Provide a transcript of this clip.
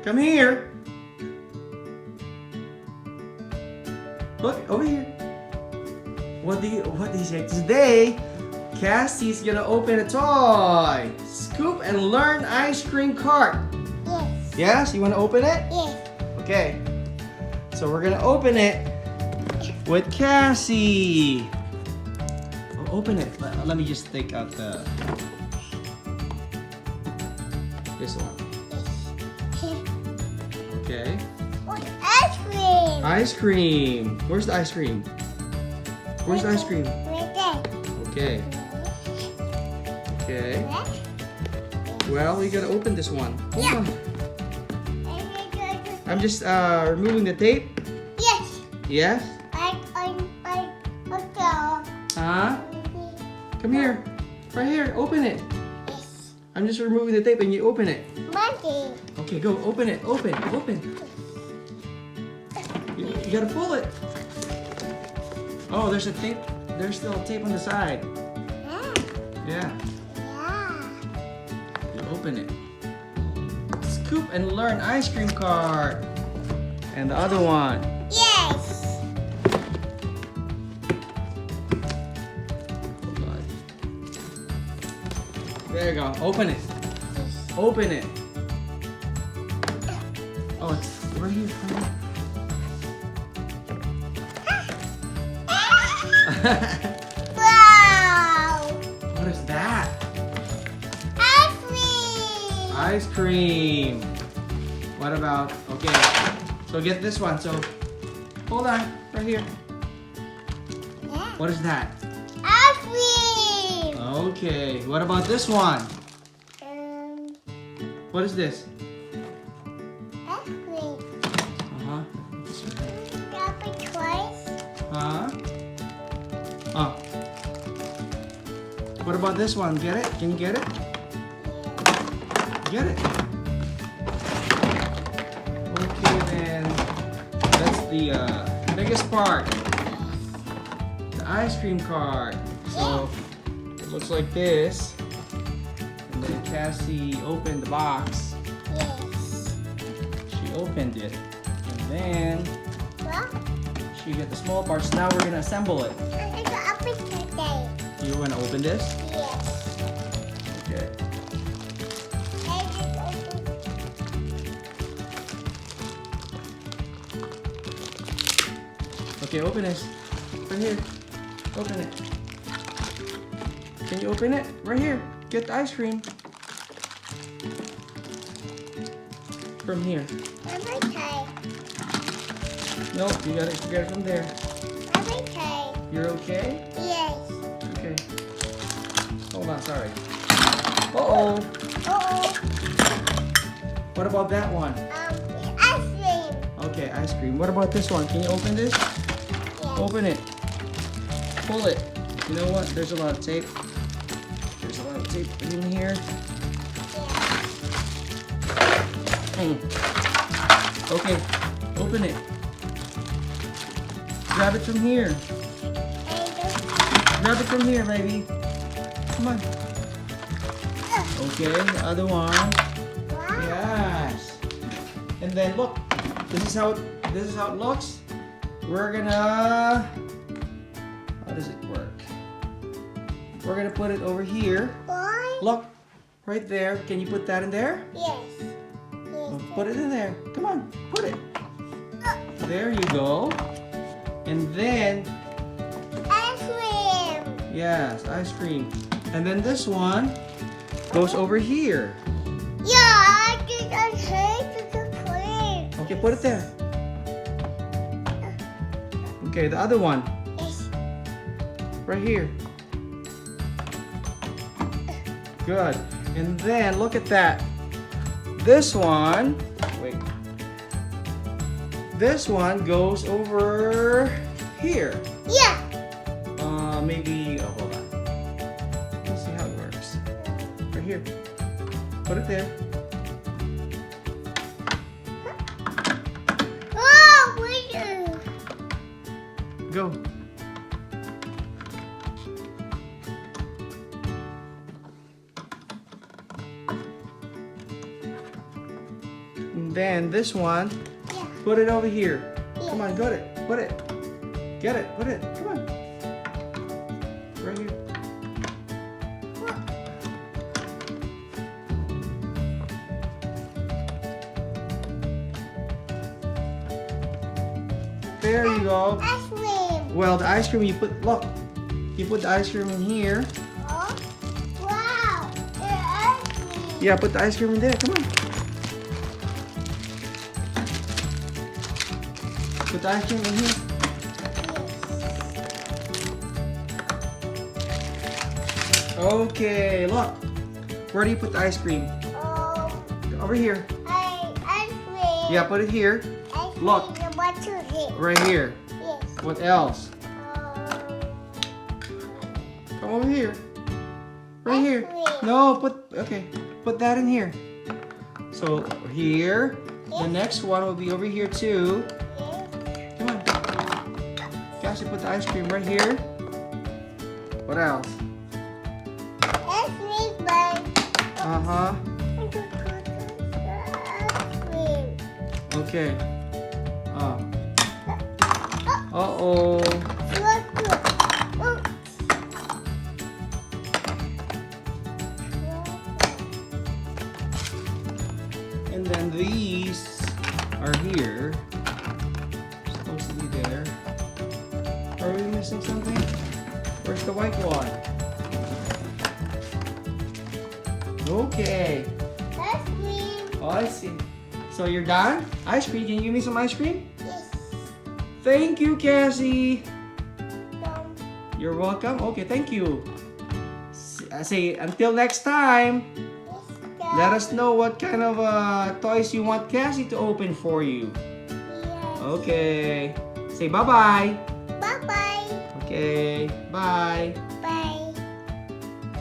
Come here. Look, over here. What do you say? Today, Cassie's gonna open a toy. Scoop and learn ice cream cart. Yes. Yes? You wanna open it? Yes. Okay. So we're gonna open it with Cassie. Oh, open it. Let me just take out this one. Okay. What ice cream? Ice cream. Where's the ice cream? Where's the ice cream? Right there. Okay. Okay. Well, you gotta open this one. Hold on. I'm just removing the tape. Yes. Yes? Okay. Huh? Come here. Right here. Open it. Yes. I'm just removing the tape and you open it. Monkey. Okay, go. Open it. Open. You gotta pull it. Oh, there's a tape. There's still tape on the side. Yeah. Yeah. Yeah. You open it. Scoop and learn ice cream cart. And the other one. Yes. Hold on. There you go. Open it. Open it. Oh, it's right here. Wow. What is that? Ice cream. Ice cream. What about, okay, so get this one. So, hold on, right here. Yeah. What is that? Ice cream. Okay, what about this one? What is this? Ice cream. Uh-huh. Drop it twice. Huh? Oh. What about this one? Get it? Can you get it? Get it. Okay then. That's the biggest part. The ice cream cart. So it looks like this. And then Cassie opened the box. Yes. She opened it. And then Well, she got the small parts. Now we're gonna assemble it. I got up it today. You wanna open this? Yes. Okay. I just opened. Okay, open this. Right here. Open it. Can you open it? Right here. Get the ice cream. From here. Okay. Nope, you gotta get it from there. Okay. You're okay? Yes. Okay. Hold on, sorry. Uh-oh. Uh-oh. What about that one? Ice cream. Okay, ice cream. What about this one? Can you open this? Yes. Open it. Pull it. You know what? There's a lot of tape. There's a lot of tape in here. Okay, open it. Grab it from here. Grab it from here, baby. Come on. Okay, the other one. Wow. Yes. And then look, this is how it looks. We're gonna. How does it work? We're gonna put it over here. Why? Look, right there. Can you put that in there? Yes. Oh, put it in there. Come on, put it. There you go. And then, Ice cream. yes, ice cream. And then this one goes over here. Yeah, I just hate the cream. Okay, put it there. Okay, the other one, Yes. right here. Good. And then, look at that. This one, wait. This one goes over here. Yeah. Maybe, oh, hold on. Let's see how it works. Right here. Put it there. Oh, we do. Go. Then this one, Yeah. put it over here. Yeah. Come on, got it. Put it. Get it. Put it. Come on. Right here. There you go. Ice cream. Well, the ice cream you put, look. You put the ice cream in here. Oh. Wow. The ice cream. Yeah, put the ice cream in there. Come on. Put the ice cream in here. Okay, look. Where do you put the ice cream? Oh. Over here. Ice cream. Yeah, put it here. Ice cream. Look. What to eat? Right here. Yes. What else? Come over here. Right Ice here. cream. No, put that in here. So here. The next one will be over here too. Yes. Come on. Cassie, put the ice cream right here. What else? Ice cream. But Uh-huh. ice cream. Okay. Uh-oh. And then these are here. Supposed to be there. Are we missing something? Where's the white one? Okay. Ice cream. Oh, I see. So you're done? Ice cream. Can you give me some ice cream? Yes. Thank you, Cassie. Done. You're welcome. Okay, thank you. Say until next time. Yes. Let us know what kind of toys you want Cassie to open for you. Yes. Okay. Say bye-bye. Bye-bye. Okay. Bye. Bye.